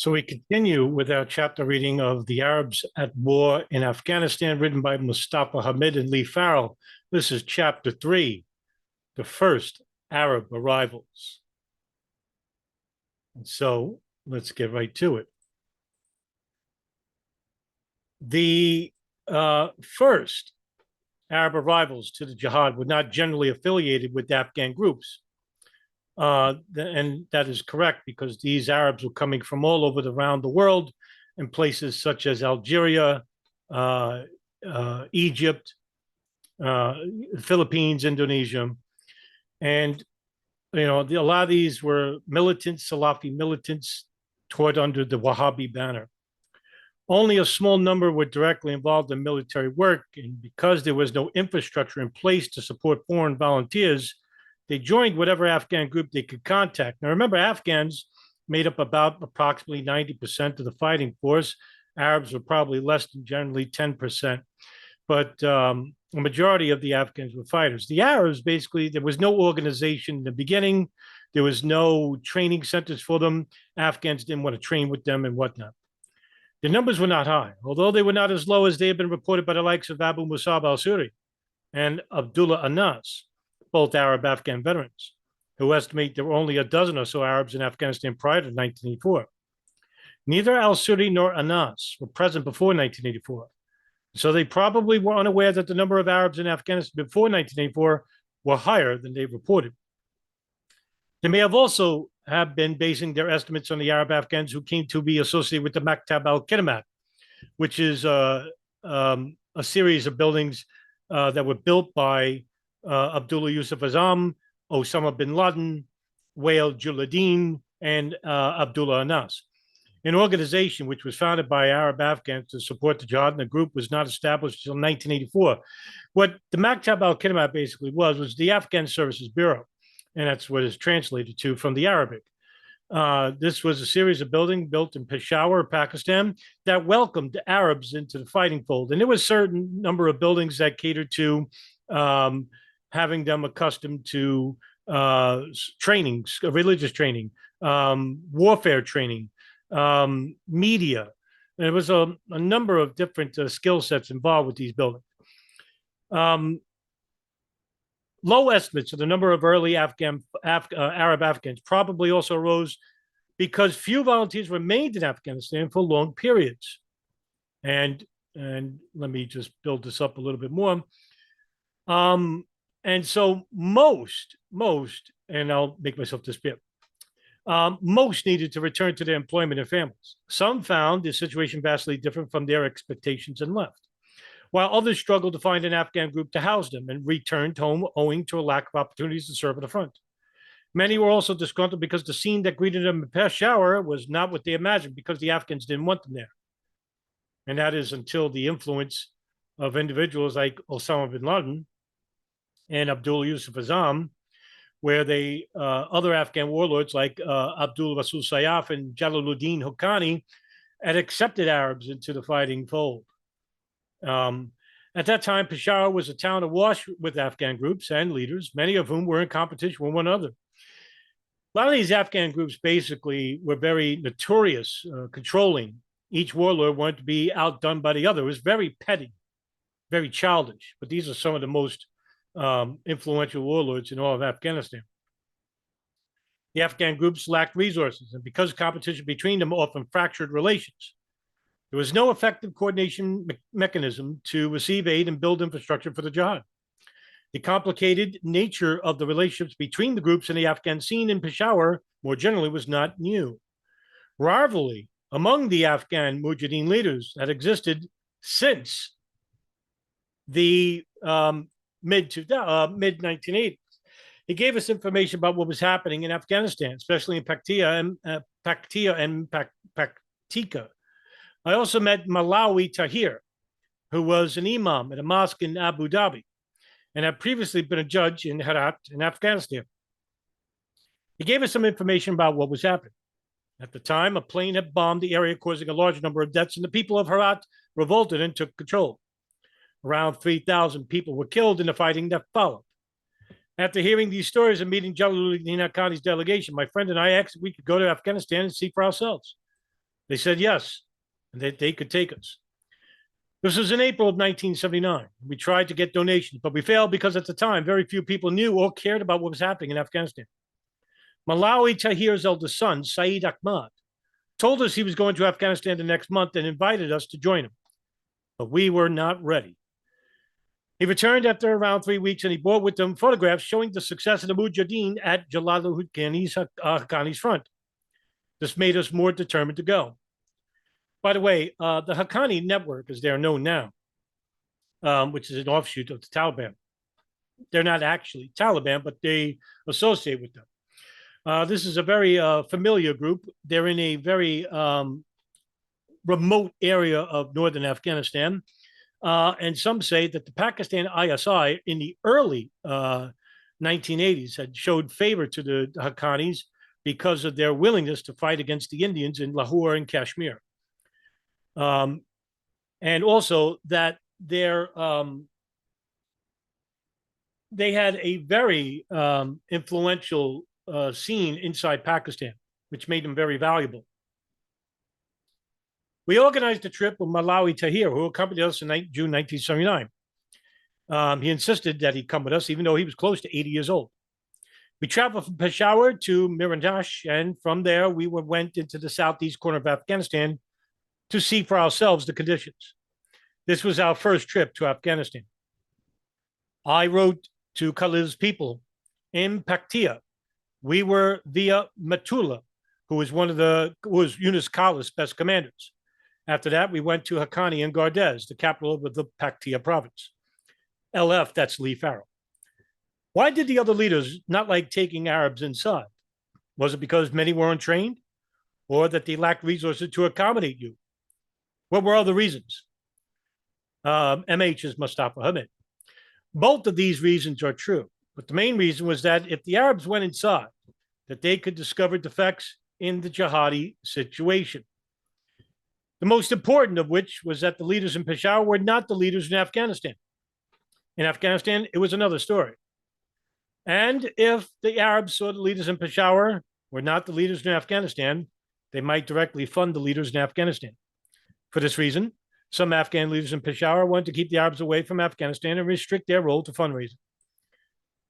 So we continue with our chapter reading of The Arabs at War in Afghanistan, written by Mustafa Hamid and Leah Farrall. This is chapter 3, the first Arab arrivals. And so let's get right to it. The first Arab arrivals to the Jihad were not generally affiliated with Afghan groups. And that is correct because these Arabs were coming from all over around the world in places such as Algeria, Egypt, Philippines, Indonesia. And, a lot of these were militants, Salafi militants, taught under the Wahhabi banner. Only a small number were directly involved in military work. And because there was no infrastructure in place to support foreign volunteers, they joined whatever Afghan group they could contact. Now, remember, Afghans made up about approximately 90% of the fighting force. Arabs were probably less than generally 10%. But the majority of the Afghans were fighters. The Arabs, basically, there was no organization in the beginning. There was no training centers for them. Afghans didn't want to train with them and whatnot. The numbers were not high, although they were not as low as they had been reported by the likes of Abu Musab al-Suri and Abdullah Anas, both Arab-Afghan veterans, who estimate there were only a dozen or so Arabs in Afghanistan prior to 1984. Neither al-Suri nor Anas were present before 1984, so they probably were unaware that the number of Arabs in Afghanistan before 1984 were higher than they reported. They may have also been basing their estimates on the Arab Afghans who came to be associated with the Maktab al-Kidmat, which is a series of buildings that were built by Abdullah Yusuf Azam, Osama bin Laden, Wael Juladdin, and Abdullah Anas. An organization which was founded by Arab Afghans to support the Jihad, and the group was not established until 1984. What the Maktab al-Kidmat basically was the Afghan Services Bureau, and that's what is translated to from the Arabic. This was a series of buildings built in Peshawar, Pakistan, that welcomed Arabs into the fighting fold. And there was a certain number of buildings that catered to having them accustomed to training, religious training, warfare training, media. There was a number of different skill sets involved with these buildings. Low estimates of the number of early Arab Afghans probably also arose because few volunteers remained in Afghanistan for long periods. And let me just build this up a little bit more. And so most, and I'll make myself disappear, most needed to return to their employment and families. Some found the situation vastly different from their expectations and left, while others struggled to find an Afghan group to house them and returned home owing to a lack of opportunities to serve at the front. Many were also disgruntled because the scene that greeted them in Peshawar was not what they imagined because the Afghans didn't want them there. And that is until the influence of individuals like Osama bin Laden and Abdullah Yusuf Azam, where they other Afghan warlords like Abdul Rasul Sayyaf and Jalaluddin Haqqani had accepted Arabs into the fighting fold. At that time, Peshawar was a town awash with Afghan groups and leaders, many of whom were in competition with one another. A lot of these Afghan groups basically were very notorious, controlling. Each warlord wanted to be outdone by the other. It was very petty, very childish, but these are some of the most influential warlords in all of Afghanistan. The Afghan groups lacked resources, and because competition between them often fractured relations, there was no effective coordination mechanism to receive aid and build infrastructure for the Jihad. The complicated nature of the relationships between the groups in the Afghan scene in Peshawar, more generally, was not new. Rivalry among the Afghan Mujahideen leaders had existed since the mid-1980s. He gave us information about what was happening in Afghanistan, especially in Paktia and Paktika. I also met Malawi Tahir, who was an imam at a mosque in Abu Dhabi and had previously been a judge in Herat in Afghanistan. He gave us some information about what was happening. At the time, a plane had bombed the area, causing a large number of deaths, and the people of Herat revolted and took control. Around 3,000 people were killed in the fighting that followed. After hearing these stories and meeting Jalaluddin Haqqani's delegation, my friend and I asked if we could go to Afghanistan and see for ourselves. They said yes, and that they could take us. This was in April of 1979. We tried to get donations, but we failed because at the time, very few people knew or cared about what was happening in Afghanistan. Malawi Tahir's eldest son, Saeed Ahmad, told us he was going to Afghanistan the next month and invited us to join him. But we were not ready. He returned after around 3 weeks and he brought with him photographs showing the success of the Mujahideen at Haqqani's front. This made us more determined to go. By the way, the Haqqani network, as they're known now, which is an offshoot of the Taliban. They're not actually Taliban, but they associate with them. This is a very familiar group. They're in a very remote area of northern Afghanistan. And some say that the Pakistan ISI in the early 1980s had showed favor to the Haqqanis because of their willingness to fight against the Indians in Lahore and Kashmir. And also that they had a very influential scene inside Pakistan, which made them very valuable. We organized a trip with Malawi Tahir, who accompanied us in June 1979. He insisted that he come with us, even though he was close to 80 years old. We traveled from Peshawar to Mirandash, and from there we went into the southeast corner of Afghanistan to see for ourselves the conditions. This was our first trip to Afghanistan. I wrote to Khalil's people in Paktia. We were via Matula, who was Yunus Khalil's best commanders. After that, we went to Haqqani and Gardez, the capital of the Paktia province. LF, that's Leah Farrall. Why did the other leaders not like taking Arabs inside? Was it because many weren't trained, or that they lacked resources to accommodate you? What were other reasons? MH is Mustafa Hamid. Both of these reasons are true, but the main reason was that if the Arabs went inside, that they could discover defects in the jihadi situation. The most important of which was that the leaders in Peshawar were not the leaders in Afghanistan. In Afghanistan, it was another story. And if the Arabs saw the leaders in Peshawar were not the leaders in Afghanistan, they might directly fund the leaders in Afghanistan. For this reason, some Afghan leaders in Peshawar wanted to keep the Arabs away from Afghanistan and restrict their role to fundraising.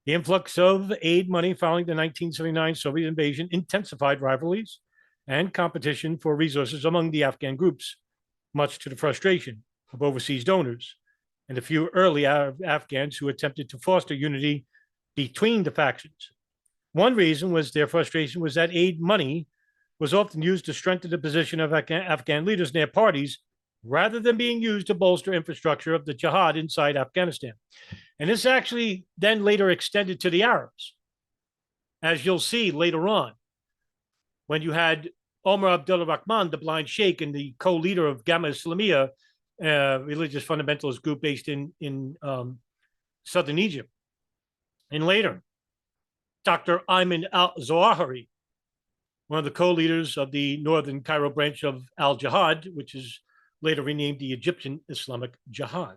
The influx of aid money following the 1979 Soviet invasion intensified rivalries and competition for resources among the Afghan groups, much to the frustration of overseas donors and the few early Afghans who attempted to foster unity between the factions. One reason was their frustration was that aid money was often used to strengthen the position of Afghan leaders in their parties rather than being used to bolster infrastructure of the jihad inside Afghanistan. And this actually then later extended to the Arabs, as you'll see later on, when you had Omar Abdullah Rahman, the blind sheikh and the co-leader of Gamma Islamiyah, religious fundamentalist group based in southern Egypt. And later, Dr. Ayman al-Zawahiri, one of the co-leaders of the northern Cairo branch of al-Jihad, which is later renamed the Egyptian Islamic Jihad.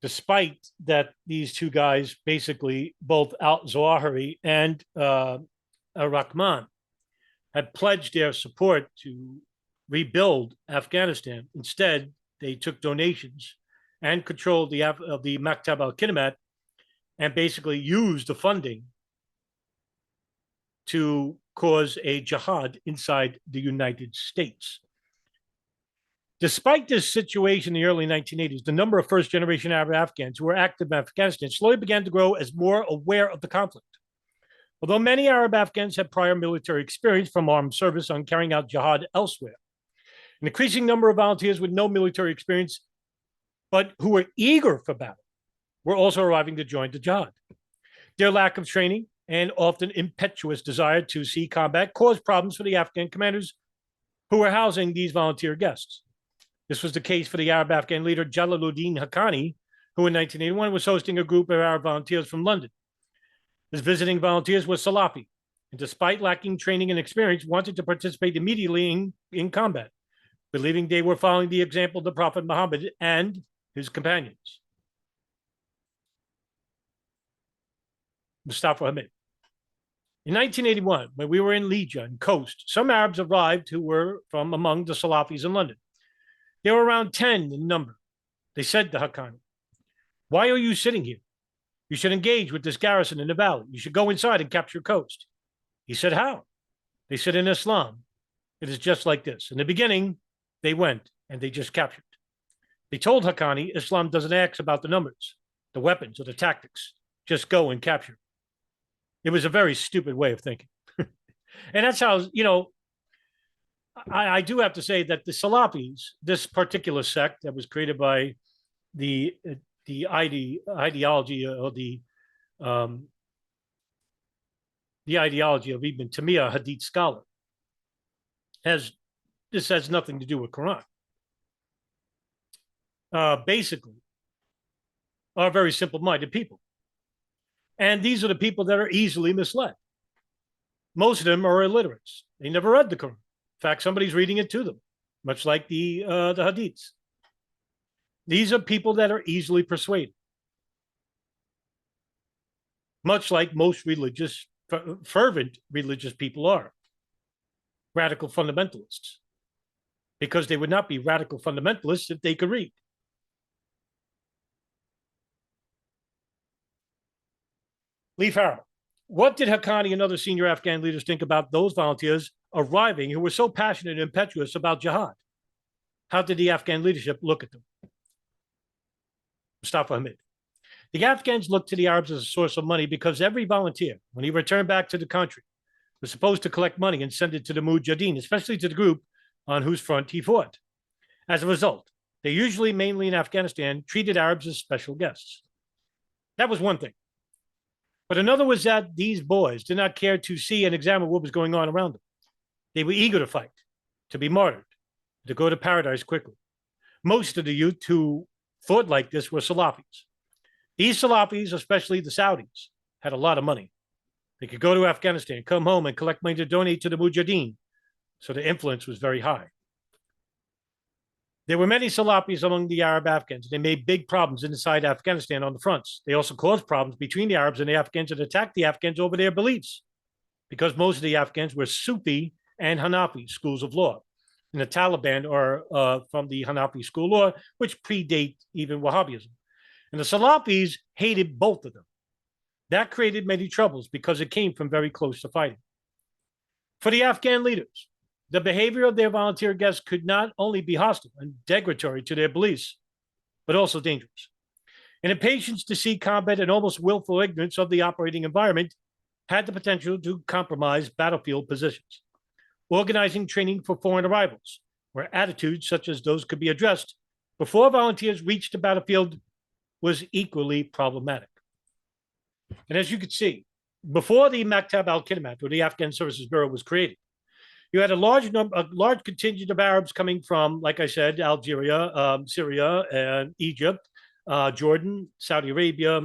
Despite that, these two guys, basically both al-Zawahiri and Rahman, had pledged their support to rebuild Afghanistan. Instead, they took donations and controlled the Maktab al-Kidmat and basically used the funding to cause a jihad inside the United States. Despite this situation in the early 1980s, the number of first-generation Arab Afghans who were active in Afghanistan slowly began to grow as more aware of the conflict. Although many Arab Afghans had prior military experience from armed service on carrying out jihad elsewhere, an increasing number of volunteers with no military experience, but who were eager for battle, were also arriving to join the jihad. Their lack of training and often impetuous desire to see combat caused problems for the Afghan commanders who were housing these volunteer guests. This was the case for the Arab Afghan leader Jalaluddin Haqqani, who in 1981 was hosting a group of Arab volunteers from London. His visiting volunteers were Salafi, and despite lacking training and experience, wanted to participate immediately in combat, believing they were following the example of the Prophet Muhammad and his companions. Mustafa Hamid. In 1981, when we were in Legia and Coast, some Arabs arrived who were from among the Salafis in London. They were around 10 in number. They said to Haqqani, "Why are you sitting here? You should engage with this garrison in the valley. You should go inside and capture Coast." He said, "How?" They said, "In Islam, it is just like this. In the beginning, they went and they just captured." They told Haqqani, "Islam doesn't ask about the numbers, the weapons, or the tactics. Just go and capture." It was a very stupid way of thinking. And that's how, I do have to say that the Salafis, this particular sect that was created by the ideology or the ideology of Ibn Taymiyyah, Hadith scholar, has nothing to do with Quran. Basically, are very simple-minded people. And these are the people that are easily misled. Most of them are illiterates. They never read the Quran. In fact, somebody's reading it to them, much like the Hadiths. These are people that are easily persuaded, much like most religious, fervent religious people are. Radical fundamentalists, because they would not be radical fundamentalists if they could read. Leah Farrall, what did Haqqani and other senior Afghan leaders think about those volunteers arriving who were so passionate and impetuous about jihad? How did the Afghan leadership look at them? Mustafa Hamid. The Afghans looked to the Arabs as a source of money because every volunteer, when he returned back to the country, was supposed to collect money and send it to the Mujahideen, especially to the group on whose front he fought. As a result, they usually, mainly in Afghanistan, treated Arabs as special guests. That was one thing. But another was that these boys did not care to see and examine what was going on around them. They were eager to fight, to be martyred, to go to paradise quickly. Most of the youth who thought like this were Salafis. These Salafis, especially the Saudis, had a lot of money. They could go to Afghanistan, come home, and collect money to donate to the Mujahideen. So the influence was very high. There were many Salafis among the Arab-Afghans. They made big problems inside Afghanistan on the fronts. They also caused problems between the Arabs and the Afghans and attacked the Afghans over their beliefs, because most of the Afghans were Sufi and Hanafi schools of law. And the Taliban are from the Hanafi school of law, which predate even Wahhabism. And the Salafis hated both of them. That created many troubles because it came from very close to fighting. For the Afghan leaders, the behavior of their volunteer guests could not only be hostile and degradatory to their beliefs, but also dangerous. An impatience to see combat and almost willful ignorance of the operating environment had the potential to compromise battlefield positions. Organizing training for foreign arrivals, where attitudes such as those could be addressed before volunteers reached the battlefield, was equally problematic. And as you could see, before the Maktab al-Khidmat, or the Afghan Services Bureau, was created, you had a large contingent of Arabs coming from, like I said, Algeria, Syria, and Egypt, Jordan, Saudi Arabia,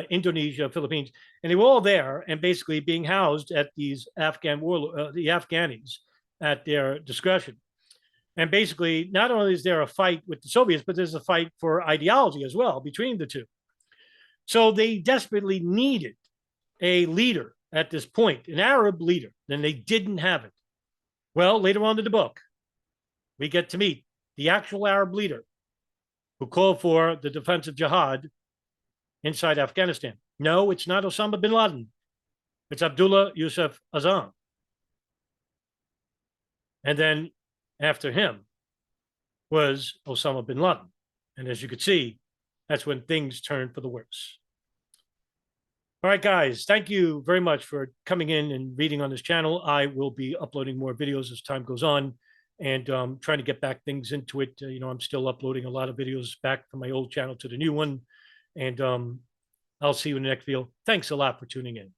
Indonesia, Philippines, and they were all there and basically being housed at these Afghan the Afghanis at their discretion. And basically, not only is there a fight with the Soviets, but there's a fight for ideology as well between the two. So they desperately needed a leader at this point, an Arab leader, and they didn't have it. Well, later on in the book, we get to meet the actual Arab leader who called for the defense of jihad inside Afghanistan. No, it's not Osama bin Laden. It's Abdullah Yusuf Azam. And then after him was Osama bin Laden. And as you could see, that's when things turned for the worse. All right, guys, thank you very much for coming in and reading on this channel. I will be uploading more videos as time goes on and trying to get back things into it. I'm still uploading a lot of videos back from my old channel to the new one. And I'll see you in the next video. Thanks a lot for tuning in.